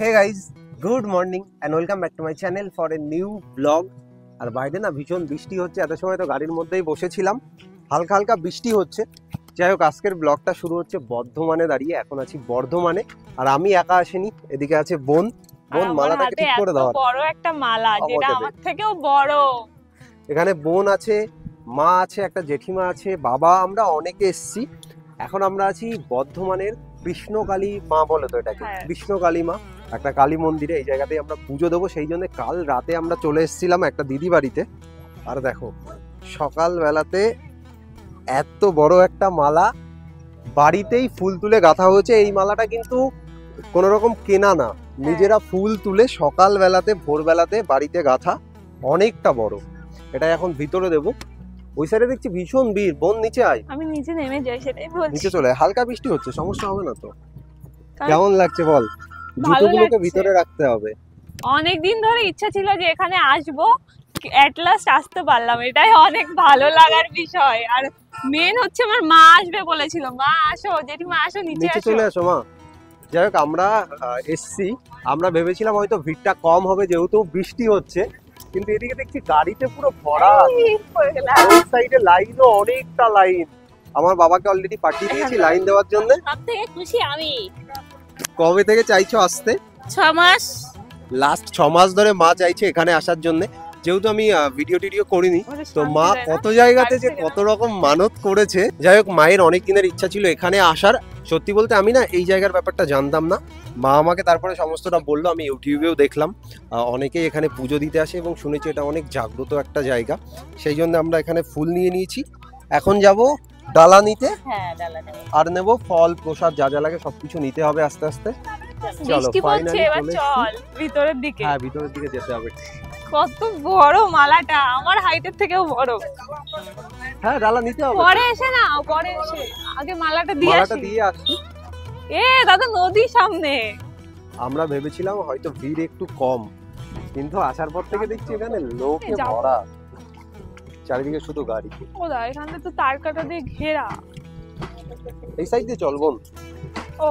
Hey guys, good morning and welcome back to my channel for a new vlog. আর বাইরে না ভীষণ বৃষ্টি হচ্ছে, এত সময় তো গাড়ির মধ্যেই বসেছিলাম, হালকা হালকা বৃষ্টি হচ্ছে। যাই হোক, আজকের ব্লগটা শুরু হচ্ছে বর্ধমানে দাঁড়িয়ে। এখন আছি বর্ধমানে, আর আমি একা আসিনি, এদিকে আছে বোন। বোন মালাটাকে ঠিক করে দাও। বড় একটা মালা, যেটা আমার থেকেও বড়। এখানে বোন আছে, মা আছে, একটা জেঠিমা আছে, বাবা, আমরা অনেকে এসেছি। এখন আমরা আছি বর্ধমানের কৃষ্ণকালী মা, বলে তো এটাকে কৃষ্ণকালী মা, একটা কালী মন্দিরে। এই জায়গাতেই আমরা পুজো দেবো, সেই জন্য কাল রাতে আমরা চলে এসেছিলাম একটা দিদি বাড়িতে। আর দেখো সকালবেলাতে এত বড় একটা মালা বাড়িতেই ফুল তুলে গাঁথা হয়েছে। এই মালাটা কিন্তু কোনো রকম কেনা না, নিজেরা ফুল তুলে সকালবেলাতে ভোরবেলাতে বাড়িতে গাঁথা, অনেকটা বড়। এটা এখন ভিতরে দেবো। ওই সাইডে দেখছি ভীষণ ভিড়। বোন নিচে আয়। আমি নিচে নেমে যাই, সেটাই বলছি। নিচে চলে, হালকা বৃষ্টি হচ্ছে, সমস্যা হবে না তো? কেমন লাগছে বল? জুতোগুলোকে ভিতরে রাখতে হবে। অনেক দিন ধরে ইচ্ছা ছিল যে এখানে আসবো, এট লাস্ট আসতে পারলাম, এটাই অনেক ভালো লাগার বিষয়। আর মেন হচ্ছে আমার মা আসবে বলেছিল। মা আসো, জেঠিমা আসো, নিচে চলে আসো মা। যাই হোক, আমরা এসছি, আমরা ভেবেছিলাম হয়তো ভিড়টা কম হবে যেহেতু বৃষ্টি হচ্ছে, কিন্তু এদিকে দেখছি গাড়িতে পুরো ভরা। ওই সাইডে লাইনও অনেকটা লাইন। আমার বাবাকে অলরেডি পাঠিয়ে দিয়েছি লাইন দেওয়ার জন্য। সবথেকে খুশি আমি। কবে থেকে চাইছো আসতে? 6 মাস। লাস্ট 6 মাস ধরে মা চাইছে এখানে আসার জন্য। যেহেতু আমি ভিডিও টিডিও করিনি, তো মা কত জায়গাতে যে কত রকম মানত করেছে। যাই হোক, মায়ের অনেক দিনের ইচ্ছা ছিল এখানে আসার। সত্যি বলতে আমি না এই জায়গার ব্যাপারটা জানতাম না, মা আমাকে তারপরে সমস্তটা বললো। আমি ইউটিউবেও দেখলাম অনেকেই এখানে পুজো দিতে আসে এবং শুনেছি এটা অনেক জাগ্রত একটা জায়গা। সেই জন্য আমরা এখানে ফুল নিয়ে নিয়েছি। এখন যাব ডালা নিতে, আর নেব ফল প্রসাদ, যা যা লাগে সবকিছু নিতে হবে আস্তে আস্তে। চলো ফাইনালি চল ভিতরের দিকে। হ্যাঁ, ভিতরের দিকে যেতে হবে। কত বড় মালাটা, আমার হাইটের থেকেও বড়। হ্যাঁ, ডালা নিতে হবে। পরে এসে না, পরে এসে আগে মালাটা দিয়ে আসি। দাদা নদীর সামনে। আমরা ভেবেছিলাম হয়তো ভিড় একটু কম, কিন্তু আসার পর থেকে দেখছি এখানে লোকে ভরা, চারিদিকে শুধু গাড়ি। ওদা এখানে তো তার কাটা দিয়ে ঘেরা। এই সাইড দিয়ে চল বোন। ও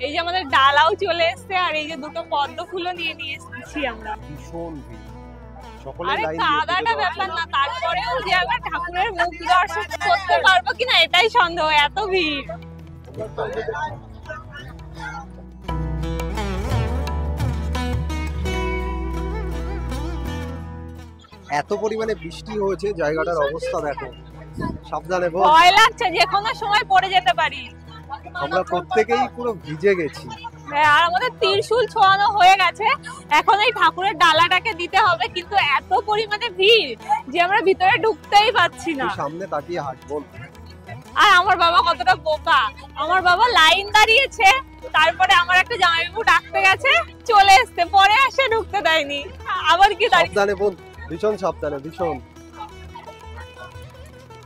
এই যে আমাদের ডালাও চলে এসেছে, আর এই যে দুটো পদ্ম ফুলও নিয়ে এসেছি আমরা। ভীষণ ভিড়, সকলে আরে লাইন কাদাটা ব্যাপার না, তারপরেও যে আমরা ঠাকুরের মুখ দর্শন করতে পারবো কিনা এটাই সন্দেহ, এত ভিড়। এত পরিমাণে বৃষ্টি হয়েছে, জায়গাটার অবস্থা দেখো। সাবধানে বল, ভয় লাগছে, যে কোনো সময় পড়ে যেতে পারি। আমরা প্রত্যেকেই পুরো ভিজে গেছি। আর আমাদের ত্রিশূল ছোঁয়ানো হয়ে গেছে, এখন এই ঠাকুরের ডালাটাকে দিতে হবে, কিন্তু এত পরিমাণে ভিড় যে আমরা ভিতরে ঢুকতেই পাচ্ছি না। সামনে তাকিয়ে হাঁট বল। আর আমার বাবা কতটা বোকা, আমার বাবা লাইন দাঁড়িয়েছে, তারপরে আমার একটা জামাইবাবু ডাকতে গেছে, চলে এসছে, পরে আসে ঢুকতে দেয়নি। আবার কি সাবধানে বোন, ভীষণ সাবধানে, ভীষণ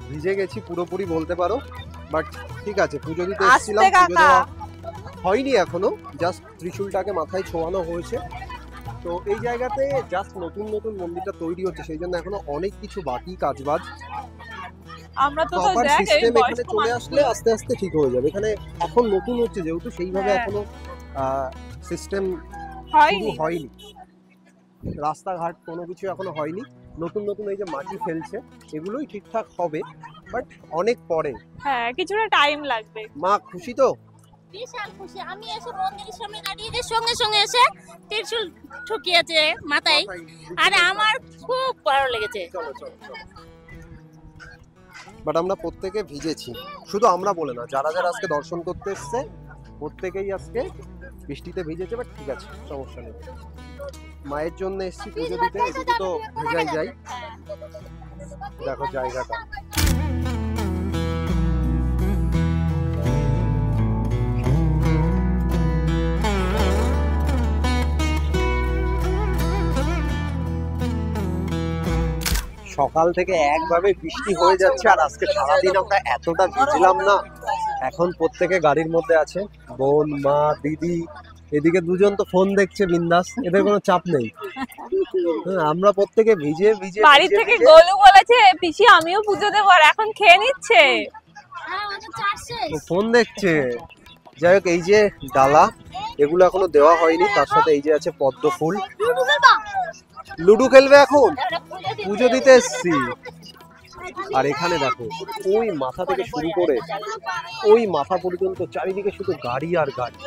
ভিজে গেছি পুরোপুরি বলতে পারো। বাট ঠিক আছে, পুজো দিতে এসেছিলাম, পুজো দেওয়া হয়নি এখনো, জাস্ট ত্রিশূলটাকে মাথায় ছোঁয়ানো হয়েছে। তো এই জায়গাতে জাস্ট নতুন নতুন মন্দিরটা তৈরি হচ্ছে, সেই জন্য এখনো অনেক কিছু বাকি কাজবাজ। আমরা তো সিস্টেম এখানে চলে আসলে আস্তে আস্তে ঠিক হয়ে যাবে। এখানে এখন নতুন হচ্ছে যেহেতু, সেইভাবে এখনো সিস্টেম হয়নি, রাস্তাঘাট কোনো কিছু এখনো হয়নি। নতুন নতুন এই যে মাটি ফেলছে, এগুলোই ঠিকঠাক হবে, বাট অনেক পরে। হ্যাঁ, কিছুটা টাইম লাগবে। মা খুশি তো? বিশাল খুশি। আমি এসে মন্দিরের সামনে দাঁড়িয়ে যে সঙ্গে সঙ্গে এসে ত্রিশূল ঠুকিয়েছে মাথায়, আর আমার খুব ভালো লেগেছে। বাট আমরা প্রত্যেকে ভিজেছি, শুধু আমরা বলে না, যারা যারা আজকে দর্শন করতে এসছে প্রত্যেকেই আজকে বৃষ্টিতে ভিজেছে। বাট ঠিক আছে, সমস্যা নেই। মায়ের জন্য এসছি পুজো দিতে, একটু তো ভেজাই যাই। দেখো জায়গাটা, সকাল থেকে একভাবে বৃষ্টি হয়ে যাচ্ছে, আর আজকে সারাদিন আমরা এতটা ভিজলাম না। এখন প্রত্যেকে গাড়ির মধ্যে আছে, বোন, মা, দিদি, এদিকে দুজন তো ফোন দেখছে বিন্দাস, এদের কোনো চাপ নেই। আমরা প্রত্যেকে ভিজে ভিজে বাড়ি থেকে গোলু বলেছে পিসি আমিও পুজো দেবো, আর এখন খেয়ে নিচ্ছে, ফোন দেখছে। যাই হোক, এই যে ডালা, এগুলো এখনো দেওয়া হয়নি। তার সাথে এই যে আছে পদ্ম ফুল। লুডো খেলবে এখন, পুজো দিতে এসছি। আর এখানে দেখো ওই মাথা থেকে শুরু করে ওই মাথা পর্যন্ত চারিদিকে শুধু গাড়ি আর গাড়ি।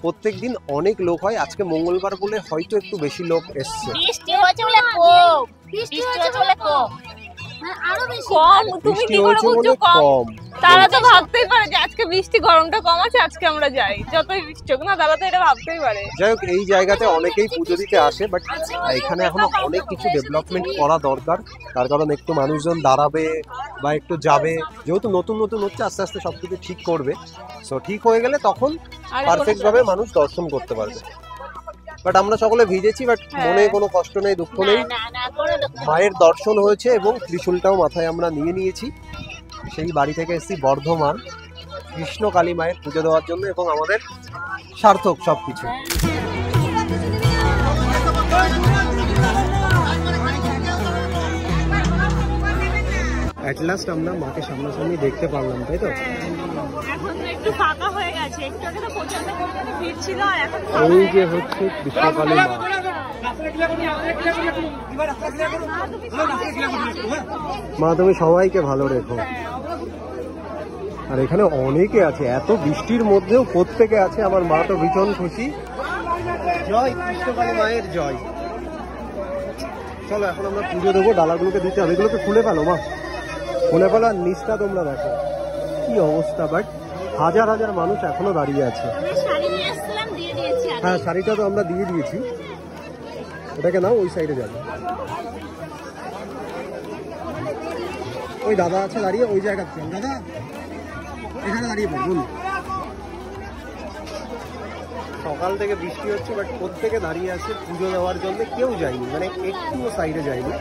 প্রত্যেকদিন অনেক লোক হয়, আজকে মঙ্গলবার বলে হয়তো একটু বেশি লোক এসছে। বৃষ্টি হয়েছে বলে কম, বৃষ্টি হয়েছে বলে কম, আরো বেশি কম। তুমি কি করে বুঝছো কম? তারা তো ভাবতেই পারে যে আজকে বৃষ্টি, গরমটা কম আছে, আজকে আমরা যাই। যতই বৃষ্টি হোক না, তারা তো এটা ভাবতেই পারে। যাই হোক, এই জায়গাতে অনেকেই পুজো দিতে আসে, বাট এখানে এখনো অনেক কিছু ডেভেলপমেন্ট করা দরকার। তার কারণ একটু মানুষজন দাঁড়াবে বা একটু যাবে, যেহেতু নতুন নতুন হচ্ছে, আস্তে আস্তে সবকিছু ঠিক করবে। সো ঠিক হয়ে গেলে তখন পারফেক্ট ভাবে মানুষ দর্শন করতে পারবে। বাট আমরা সকলে ভিজেছি, বাট মনে কোনো কষ্ট নেই, দুঃখ নেই। মায়ের দর্শন হয়েছে এবং ত্রিশূলটাও মাথায় আমরা নিয়ে নিয়েছি। সেই বাড়ি থেকে এসেছি বর্ধমান কৃষ্ণ কালী মায়ের পুজো দেওয়ার জন্য, এবং আমাদের সার্থক সবকিছু। এট লাস্ট আমরা মাকে সামনাসামনি দেখতে পারলাম, তাই তো? এখন তো একটু ফাঁকা হয়ে গেছে, একটু আগে তো প্রচন্ড পরিমাণে ভিড় ছিল, আর এখন এই যে হচ্ছে কৃষ্ণ কালী মা। মা তুমি সবাইকে ভালো রেখো। আর এখানে অনেকে আছে, এত বৃষ্টির মধ্যেও প্রত্যেকে আছে। আমার মা তো ভীষণ খুশি। জয় কৃষ্ণ কালী মায়ের জয়। চলো এখন আমরা পুজো দেবো, ডালাগুলোকে দিতে হবে। এগুলোকে খুলে ফেলো মা, খুলে ফেলো। আর নিচটা তোমরা দেখো কি অবস্থা, বাট হাজার হাজার মানুষ এখনো দাঁড়িয়ে আছে। হ্যাঁ, শাড়িটা তো আমরা দিয়ে দিয়েছি। ওটাকে নাও, ওই সাইডে যাবে। ওই দাদা আছে দাঁড়িয়ে ওই জায়গাতে। দাদা এখানে দাঁড়িয়ে পড়ুন। সকাল থেকে বৃষ্টি হচ্ছে, বাট প্রত্যেকে দাঁড়িয়ে আছে পুজো দেওয়ার জন্য। কেউ যায়নি, মানে একটুও সাইডে যায়নি।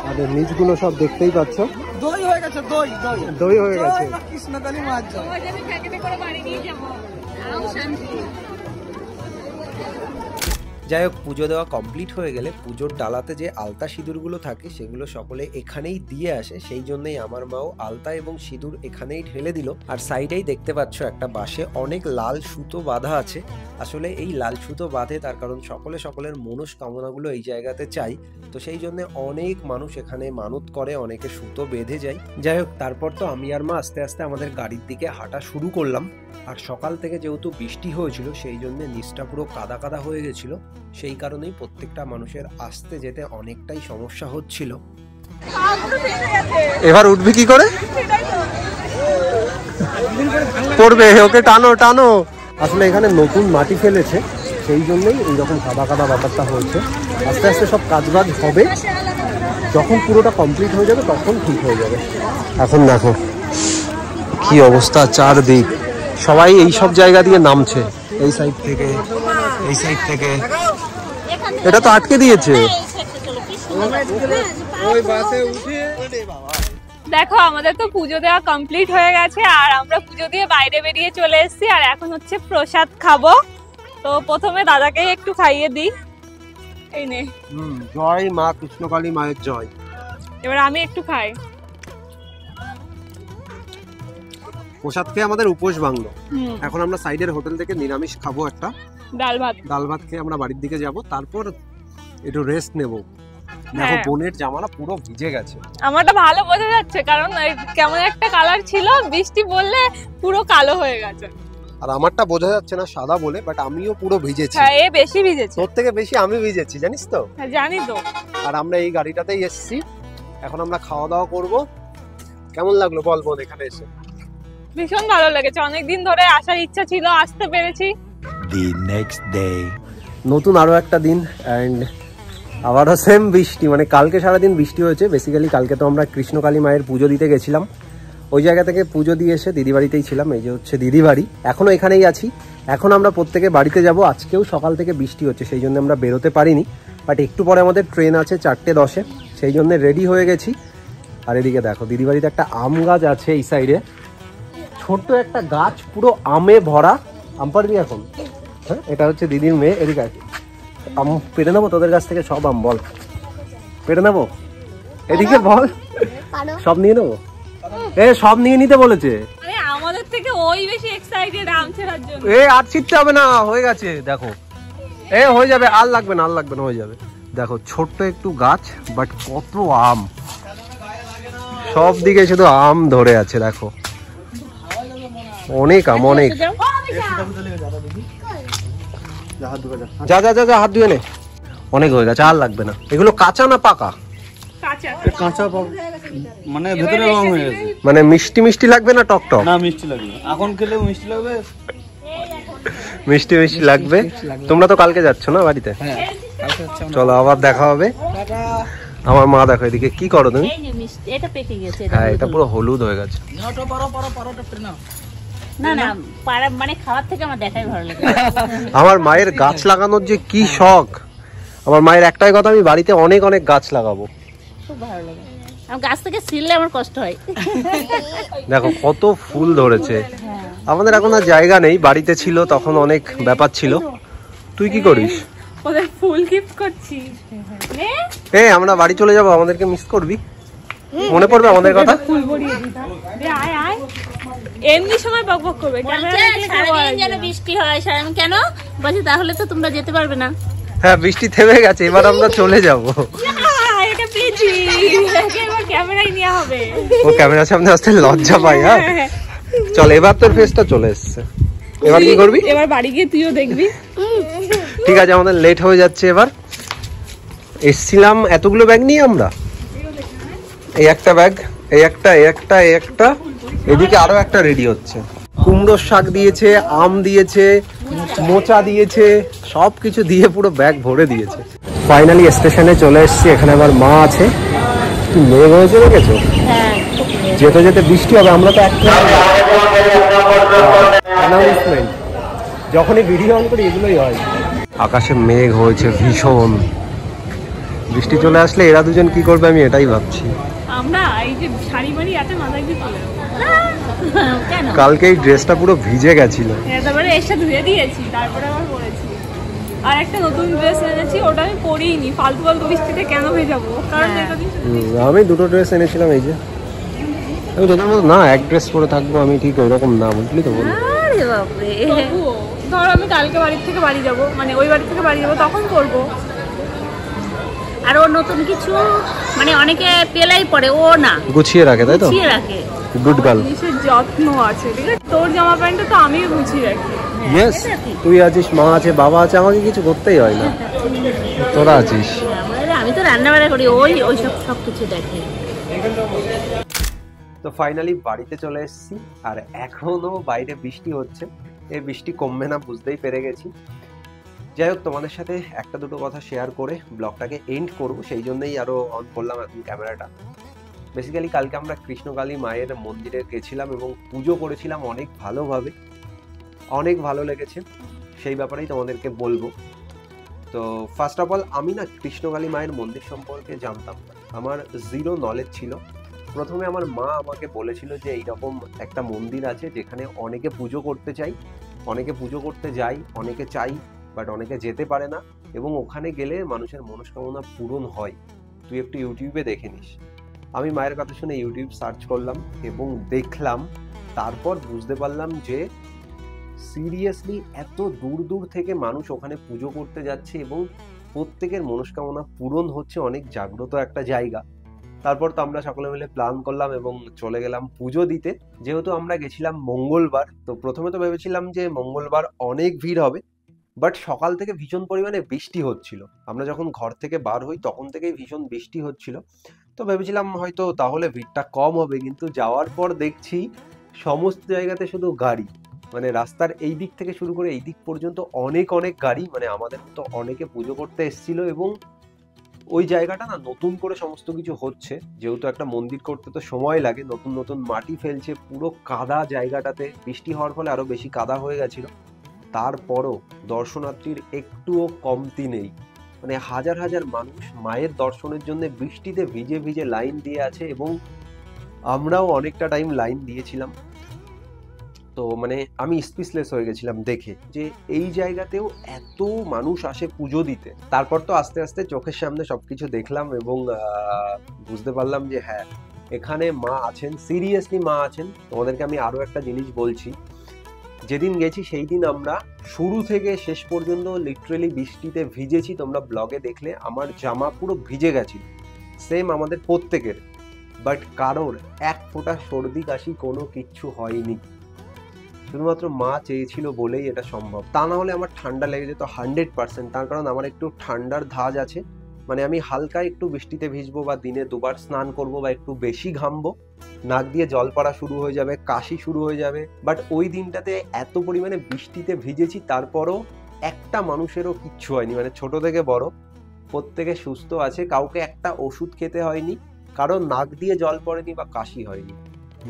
আর নিচগুলো সব দেখতেই পাচ্ছ, দই হয়ে গেছে, দই দই দই হয়ে গেছে। কৃষ্ণ কালী মাছ জয়। যাই হোক, পুজো দেওয়া কমপ্লিট হয়ে গেলে পুজোর ডালাতে যে আলতা সিঁদুরগুলো থাকে সেগুলো সকলে এখানেই দিয়ে আসে। সেই জন্যই আমার মাও আলতা এবং সিঁদুর এখানেই ঢেলে দিল। আর সাইডেই দেখতে পাচ্ছ একটা বাঁশে অনেক লাল সুতো বাঁধা আছে। আসলে এই লাল সুতো বাঁধে তার কারণ সকলের মনস্কামনাগুলো এই জায়গাতে চাই। তো সেই জন্য অনেক মানুষ এখানে মানত করে, অনেকে সুতো বেঁধে যায়। যাই হোক, তারপর তো আমি আর মা আস্তে আস্তে আমাদের গাড়ির দিকে হাঁটা শুরু করলাম। আর সকাল থেকে যেহেতু বৃষ্টি হয়েছিল, সেই জন্য নিচটা পুরো কাদা কাদা হয়ে গেছিল। সেই কারণেই প্রত্যেকটা মানুষের আসতে যেতে অনেকটাই সমস্যা হচ্ছিল। এবার উঠবি কি করে? পড়বে, ওকে টানো টানো। আসলে এখানে নতুন মাটি ফেলেছে, সেই জন্যই এইরকম কাদা কাদা ব্যাপারটা হয়েছে। আস্তে আস্তে সব কাজবাজ হবে, যখন পুরোটা কমপ্লিট হয়ে যাবে তখন ঠিক হয়ে যাবে। এখন দেখো কি অবস্থা, চারদিক সবাই এই সব জায়গা দিয়ে নামছে, এই সাইড থেকে এই সাইড থেকে। এটা তো আটকে দিয়েছে। দেখো আমাদের তো পুজো দেওয়া কমপ্লিট হয়ে গেছে, আর আমরা পুজো দিয়ে বাইরে বেরিয়ে চলে এসেছি। আর এখন হচ্ছে প্রসাদ খাবো। তো প্রথমে দাদাকেই একটু খাইয়ে দিই। এই নে। জয় মা কৃষ্ণকালী মায়ের জয়। এবার আমি একটু খাই। প্রসাদ খেয়ে আমাদের উপোস ভাঙলো। এখন আমরা সাইডের হোটেল থেকে নিরামিষ খাবো, একটা ডাল ভাত খেয়ে আমরা বাড়ির দিকে যাব। তারপর একটু রেস্ট নেব। দেখো বোনের জামাটা পুরো ভিজে গেছে। আমারটা ভালো বোঝা যাচ্ছে, কারণ কেমন একটা কালার ছিল, বৃষ্টি পড়লে পুরো কালো হয়ে গেছে। আর আমারটা বোঝা যাচ্ছে না সাদা বলে, বাট আমিও পুরো ভিজেছি। হ্যাঁ, এ বেশি ভিজেছে। তোর থেকে বেশি আমি ভিজেছি, জানিস তো? হ্যাঁ, জানি তো। আর আমরা এই গাড়িটাতেই এসেছি। এখন আমরা খাওয়া দাওয়া করব। কেমন লাগলো বল বোন এখানে এসে? ভীষণ ভালো লেগেছে, অনেকদিন ধরে আসার ইচ্ছা ছিল, আসতে পেরেছি। The next day. নতুন আরো একটা দিন, এন্ড আবারও সেম বৃষ্টি। মানে কালকে সারাদিন বৃষ্টি হয়েছে। বেসিক্যালি কালকে তো আমরা কৃষ্ণকালী মায়ের পুজো দিতে গেছিলাম। ওই জায়গা থেকে পুজো দিয়ে এসে দিদি বাড়িতেই ছিলাম। এই যে হচ্ছে দিদি বাড়ি, এখনো এখানেই আছি। এখন আমরা প্রত্যেকে বাড়িতে যাব। আজকেও সকাল থেকে বৃষ্টি হচ্ছে, সেই জন্য আমরা বেরোতে পারিনি। বাট একটু পরে আমাদের ট্রেন আছে 4:10-এ, সেই জন্য রেডি হয়ে গেছি। আর এদিকে দেখো দিদি বাড়িতে একটা আম গাছ আছে, এই সাইডে ছোট্ট একটা গাছ, পুরো আমে ভরা। আম পারবি এখন? হ্যাঁ, এটা হচ্ছে দিদির মেয়ে। এদিকে আম পেড়ে নেবো তোদের কাছ থেকে, সব আম বল পেড়ে নেবো। এদিকে বল, সব নিয়ে নেবো। সব নিয়ে নিতে বলেছে। আমাদের থেকে ও ওই বেশি এক্সাইটেড আম ছেড়ার জন্য। আর ছিটতে হবে না, হয়ে গেছে দেখো। হয়ে যাবে, আর লাগবে না, হয়ে যাবে। দেখো ছোট্ট একটু গাছ, বাট কত আম, সব দিকে শুধু আম ধরে আছে। দেখো অনেক আম, অনেক। যা যা যা যা, হাত ধুয়ে নে। অনেক হয়ে গেছে, আর লাগবে না। এগুলো কাঁচা না পাকা? কাঁচা মানে ভেতরে রং হয়ে গেছে। মানে মিষ্টি মিষ্টি লাগবে না টক টক? না মিষ্টি লাগবে, এখন খেলেও মিষ্টি লাগবে। মিষ্টি মিষ্টি লাগবে। তোমরা তো কালকে যাচ্ছ না বাড়িতে? চলো আবার দেখা হবে। আমার মা দেখো এদিকে কি করো তুমি? এটা পেকে গেছে। হ্যাঁ, এটা পুরো হলুদ হয়ে গেছে। না না, মানে খাওয়ার থেকে আমার দেখাই ভালো লাগে। আমার মায়ের গাছ লাগানোর যে কি শখ। আমার মায়ের একটাই কথা, আমি বাড়িতে অনেক অনেক গাছ লাগাবো। খুব ভালো লাগে। আমি গাছ থেকে ছিঁড়লে আমার কষ্ট হয়। দেখো কত ফুল ধরেছে। আমাদের এখন আর জায়গা নেই, বাড়িতে ছিল তখন অনেক ব্যাপার ছিল। তুই কি করিস? ওদের ফুল গিফট করছি। আমরা বাড়ি চলে যাবো, আমাদেরকে মিস করবি? মনে পড়বে আমাদের কথা? ফুল ভরিয়ে দিতা। আয় আয়, এমনি সময় বকবক করবে। সারাদিন যেন বৃষ্টি হয়, সারাদিন কেন বলছি, তাহলে তো তোমরা যেতে পারবে না। হ্যাঁ, বৃষ্টি থেমে গেছে, এবার আমরা চলে যাবো। এটা পেয়েছি, এবার ক্যামেরাই নেওয়া হবে। ও ক্যামেরার সামনে আসতে লজ্জা পাই। হ্যাঁ চল, এবার তোর ফেসটা চলে এসছে। এবার কি করবি? এবার বাড়ি গিয়ে তুইও দেখবি। ঠিক আছে, আমাদের লেট হয়ে যাচ্ছে। এবার এসছিলাম এতগুলো ব্যাগ নিয়ে আমরা। এই একটা ব্যাগ, এই একটা, এই একটা, এই একটা, এদিকে আরো একটা রেডি হচ্ছে। কুমড়োর শাক দিয়েছে, আম দিয়েছে, মোচা দিয়েছে, সবকিছু দিয়ে পুরো ব্যাগ ভরে দিয়েছে। ফাইনালি স্টেশনে চলে এসেছি। এখানে আবার মা আছে। কি মেঘ হয়েছে দেখেছো? যেতে যেতে বৃষ্টি হবে। আমরা তো অ্যানাউন্সমেন্ট যখনই ভিডিও অন করি এগুলোই হয়। আকাশে মেঘ হয়েছে ভীষণ। বৃষ্টি চলে আসলে এরা দুজন কি করবে আমি এটাই ভাবছি। আমরা এই যে শাড়ি বাড়ি আছে মাথায় দিয়ে চলে যাবো। কেন? কালকে এই ড্রেসটা পুরো ভিজে গেছিল। তারপরে এসে ধুয়ে দিয়েছি, তারপরে আবার পরেছি। আর একটা নতুন ড্রেস এনেছি, ওটা আমি পরিনি। ফালতু ফালতু বৃষ্টিতে কেন ভেজাবো? কারণ আমি দুটো ড্রেস এনেছিলাম। এই যে আমি তোদের মতো না এক ড্রেস পরে থাকবো, আমি ঠিক ওইরকম না, বুঝলি তো? বল। আরে বাপরে, ধর আমি কালকে বাড়ি থেকে বাড়ি যাবো, মানে ওই বাড়ি থেকে বাড়ি যাবো, তখন করবো। আর ও নতুন কিছু মানে অনেকে পেলাই পড়ে, ও না গুছিয়ে রাখে, তাই তো? গুছিয়ে রাখে। Good girl. জিনিসের যত্ন আছে, ঠিক আছে? তোর জামা প্যান্টটা তো আমিও গুছিয়ে রাখি। ইয়েস, তুই আছিস, মা আছে, বাবা আছে, আমাকে কিছু করতেই হয় না। তোরা আছিস। আমি তো রান্না বান্না করি, ওই সব কিছু দেখে। তো ফাইনালি বাড়িতে চলে এসেছি। আর এখনো বাইরে বৃষ্টি হচ্ছে। এই বৃষ্টি কমবে না বুঝতেই পেরে গেছি। যাই হোক, তোমাদের সাথে একটা দুটো কথা শেয়ার করে ব্লগটাকে এন্ড করবো, সেই জন্যই আরো অন করলাম এখন ক্যামেরাটা। বেসিক্যালি কালকে আমরা কৃষ্ণকালী মায়ের মন্দিরে গেছিলাম এবং পুজো করেছিলাম অনেক ভালোভাবে। অনেক ভালো লেগেছে, সেই ব্যাপারেই তোমাদেরকে বলবো। তো ফার্স্ট অফ অল, আমি না কৃষ্ণকালী মায়ের মন্দির সম্পর্কে জানতাম না, আমার জিরো নলেজ ছিল। প্রথমে আমার মা আমাকে বলেছিল যে এইরকম একটা মন্দির আছে যেখানে অনেকে পুজো করতে চাই, অনেকে পুজো করতে যায়, অনেকে চাই বাট অনেকে যেতে পারে না, এবং ওখানে গেলে মানুষের মনস্কামনা পূরণ হয়। তুই একটু ইউটিউবে দেখে নিস। আমি মায়ের কথা শুনে ইউটিউব সার্চ করলাম এবং দেখলাম, তারপর বুঝতে পারলাম যে সিরিয়াসলি এত দূর দূর থেকে মানুষ ওখানে পুজো করতে যাচ্ছে এবং প্রত্যেকের মনস্কামনা পূরণ হচ্ছে। অনেক জাগ্রত একটা জায়গা। তারপর তো আমরা সকলে মিলে প্ল্যান করলাম এবং চলে গেলাম পুজো দিতে। যেহেতু আমরা গেছিলাম মঙ্গলবার, তো প্রথমে তো ভেবেছিলাম যে মঙ্গলবার অনেক ভিড় হবে, বাট সকাল থেকে ভীষণ পরিমাণে বৃষ্টি হচ্ছিল। আমরা যখন ঘর থেকে বার হই তখন থেকেই ভীষণ বৃষ্টি হচ্ছিল। তো ভেবেছিলাম হয়তো তাহলে ভিড়টা কম হবে, কিন্তু যাওয়ার পর দেখছি সমস্ত জায়গাতে শুধু গাড়ি। মানে রাস্তার এই দিক থেকে শুরু করে এই দিক পর্যন্ত অনেক অনেক গাড়ি। মানে আমাদের তো অনেকে পুজো করতে এসেছিল এবং ওই জায়গাটা না নতুন করে সমস্ত কিছু হচ্ছে। যেহেতু একটা মন্দির করতে তো সময় লাগে, নতুন নতুন মাটি ফেলছে, পুরো কাদা জায়গাটাতে। বৃষ্টি হওয়ার ফলে আরো বেশি কাদা হয়ে গেছিল। তারপরও দর্শনার্থীর একটুও কমতি নেই। মানে হাজার হাজার মানুষ মায়ের দর্শনের জন্য বৃষ্টিতে ভিজে ভিজে লাইন দিয়ে আছে এবং আমরাও অনেকটা টাইম লাইন দিয়েছিলাম। তো মানে আমি স্পিচলেস হয়ে গেছিলাম দেখে যে এই জায়গাতেও এত মানুষ আসে পুজো দিতে। তারপর তো আস্তে আস্তে চোখের সামনে সবকিছু দেখলাম এবং বুঝতে পারলাম যে হ্যাঁ, এখানে মা আছেন, সিরিয়াসলি মা আছেন। তোমাদেরকে আমি আরো একটা জিনিস বলছি, যেদিন গেছি সেই দিন আমরা শুরু থেকে শেষ পর্যন্ত লিটারেলি বৃষ্টিতে ভিজেছি। তোমরা ব্লগে দেখলে আমার জামা পুরো ভিজে গেছিল, সেম আমাদের প্রত্যেকের। বাট কারোর এক ফোঁটা সর্দি কাশি কোনো কিচ্ছু হয়নি, শুধুমাত্র মা চেয়েছিল বলেই এটা সম্ভব। তা না হলে আমার ঠান্ডা লেগে যেত 100%। তার কারণ আমার একটু ঠান্ডার ধাঁচ আছে, মানে আমি হালকা একটু বৃষ্টিতে ভিজবো বা দিনে 2 বার স্নান করব বা একটু বেশি ঘামবো, নাক দিয়ে জল পড়া শুরু হয়ে যাবে, কাশি শুরু হয়ে যাবে। বাট ওই দিনটাতে এত পরিমাণে বৃষ্টিতে ভিজেছি, তারপরও একটা মানুষেরও কিচ্ছু হয়নি, মানে ছোট থেকে বড় প্রত্যেকে সুস্থ আছে, কাউকে একটা ওষুধ খেতে হয়নি, কারণ নাক দিয়ে জল পড়েনি বা কাশি হয়নি।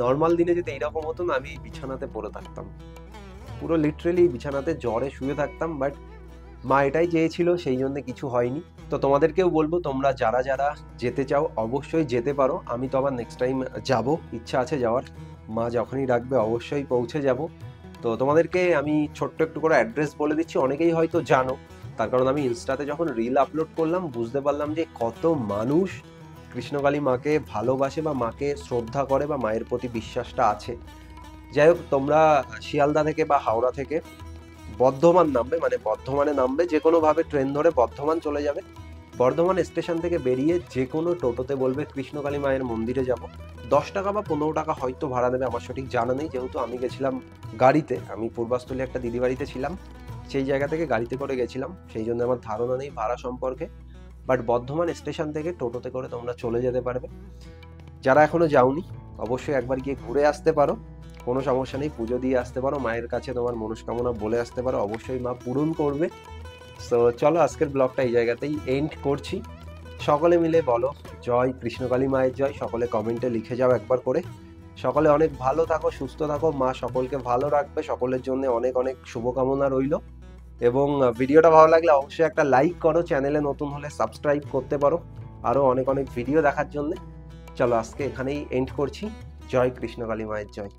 নর্মাল দিনে যদি এইরকম হতো না, আমি বিছানাতে পড়ে থাকতাম, পুরো লিটারেলি বিছানাতে জ্বরে শুয়ে থাকতাম। বাট মা এটাই চেয়েছিল, সেই জন্য কিছু হয়নি। তো তোমাদেরকেও বলবো, তোমরা যারা যারা যেতে চাও অবশ্যই যেতে পারো। আমি তো আবার নেক্সট টাইম যাব, ইচ্ছা আছে যাওয়ার, মা যখনই ডাকবে অবশ্যই পৌঁছে যাব। তো তোমাদেরকে আমি ছোট্ট একটু করে অ্যাড্রেস বলে দিচ্ছি, অনেকেই হয়তো জানো, তার কারণ আমি ইনস্টাতে যখন রিল আপলোড করলাম বুঝতে পারলাম যে কত মানুষ কৃষ্ণকালী মাকে ভালোবাসে বা মাকে শ্রদ্ধা করে বা মায়ের প্রতি বিশ্বাসটা আছে। যাই হোক, তোমরা শিয়ালদা থেকে বা হাওড়া থেকে বর্ধমান নামবে, মানে বর্ধমানে নামবে, যে কোনোভাবে ট্রেন ধরে বর্ধমান চলে যাবে। বর্ধমান স্টেশন থেকে বেরিয়ে যে কোনো টোটোতে বলবে কৃষ্ণকালী মায়ের মন্দিরে যাব। 10 টাকা বা 15 টাকা হয়তো ভাড়া নেবে, আমার সঠিক জানা নেই, যেহেতু আমি গেছিলাম গাড়িতে। আমি পূর্বাস্থলী একটা দিদি বাড়িতে ছিলাম, সেই জায়গা থেকে গাড়িতে করে গেছিলাম, সেই জন্য আমার ধারণা নেই ভাড়া সম্পর্কে। বাট বর্ধমান স্টেশন থেকে টোটোতে করে তোমরা চলে যেতে পারবে। যারা এখনো যাওনি অবশ্যই একবার গিয়ে ঘুরে আসতে পারো, কোনো সমস্যা নেই, পুজো দিয়ে আসতে পারো, মায়ের কাছে তোমার মনস্কামনা বলে আসতে পারো, অবশ্যই মা পূরণ করবে। সো চলো, আজকের ব্লগটা এই জায়গাতেই এন্ড করছি। সকলে মিলে বলো জয় কৃষ্ণকালী মায়ের জয়, সকলে কমেন্টে লিখে যাও একবার করে। সকলে অনেক ভালো থাকো, সুস্থ থাকো, মা সকলকে ভালো রাখবে, সকলের জন্য অনেক অনেক শুভকামনা রইল। এবং ভিডিওটা ভালো লাগলে অবশ্যই একটা লাইক করো, চ্যানেলে নতুন হলে সাবস্ক্রাইব করতে পারো আরও অনেক অনেক ভিডিও দেখার জন্য। চলো আজকে এখানেই এন্ড করছি। জয় কৃষ্ণকালী মায়ের জয়।